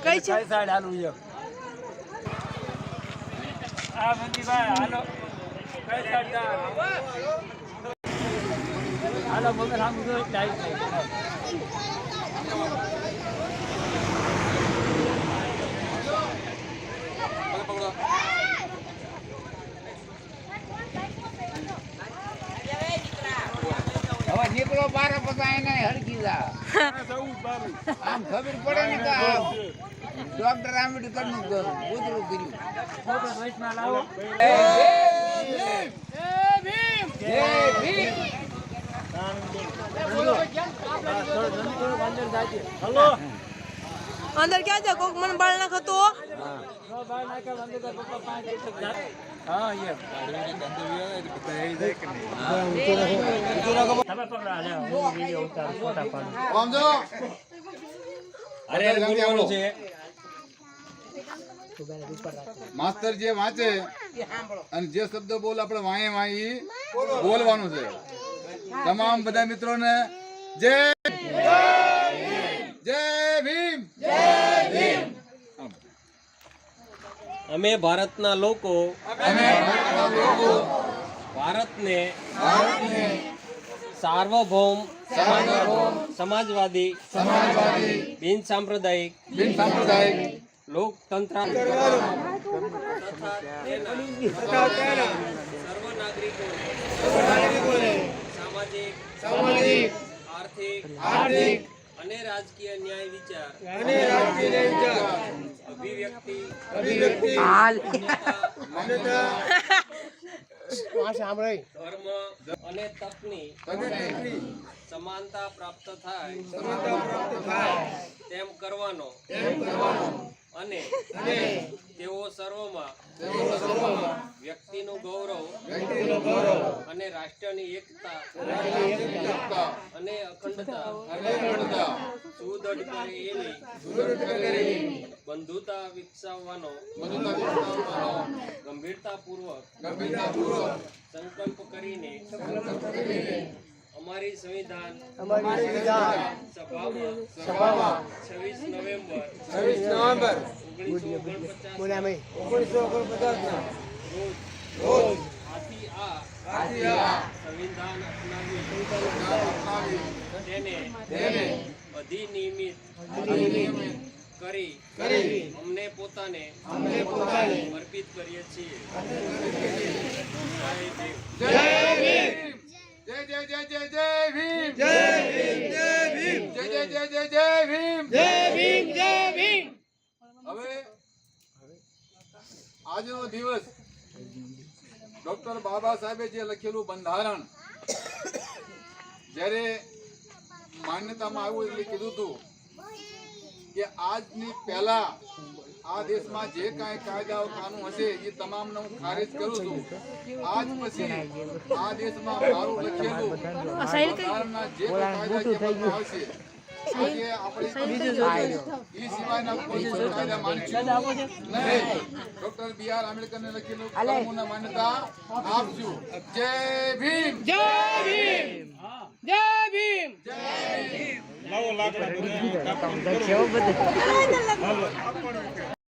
કઈ છે સાઈડ હાલું છે આ મંદીભાઈ હાલો કઈ સાઈડ હાલો મગર આમ જો ડાઈટ હવે નીકળો બાર પછી એને હરકી જા આમ ખબર પડે ને કે ડોક્ટર આંબેડકર નું ગોદડું કર્યું ફોટો વૈષ્ણવ લાવો અંદર ક્યાં છે કોક મને બાળ નાખતો હા માસ્તર જે વાંચે અને જે શબ્દ બોલ આપણે વાંયે વાંયે બોલવાનું છે. તમામ બધા મિત્રોને જય જય ભીમ. અમે ભારતના લોકો ભારતને સાર્વભૌમ સમાજવાદી બિન સાંપ્રદાયિક લોકતંત્ર સર્વ નાગરિકોને સામાજિક આર્થિક અને રાજકીય ન્યાય વિચાર અભિવ્યક્તિ ધર્મ અને તકની સમાનતા પ્રાપ્ત થાય તેમ કરવાનો અને તેઓ સર્વમાં વ્યક્તિનું ગૌરવ અને રાષ્ટ્રની એકતા અને અખંડતા સુદૃઢ કરે એવી બંધુતા વિકસાવવાનો ગંભીરતાપૂર્વક સંકલ્પ કરીને અમારી સંવિધાન સભામાં 26 નવેમ્બર 1949 રોજ આથી આ સંવિધાન અપનાવી તેને અધિનિયમિત કરી અમને પોતાને અર્પિત કરીએ છીએ. જય ભીમ. જય જય જય જય જય ભીમ. જય ભીમ જય ભીમ. જય જય જય જય જય ભીમ. જય ભીમ જય ભીમ. હવે આજનો દિવસ ડોક્ટર બાબા સાહેબે જે લખેલું બંધારણ જ્યારે માન્યતામાં આવ્યું એટલે કીધું હતું કે આજની પહેલા આ દેશમાં જે કાંઈ કાયદાઓ કાનૂન હશે એ તમામને હું ખારેજ કરું છું. આજ પછી આ દેશમાં મારું લખેલું બંધારણના જે કાયદા કરવામાં આવશે આજે આપણે એ સિવાયના કોઈ પણ કાયદા માનશું નહીં. ડોક્ટર BR આંબેડકરને લખેલું કાનૂનને માન્યતા આપશું. જય ભીમ. જય ભીમ. જય ભીમ. જય ભીમ. લાવો લાકડા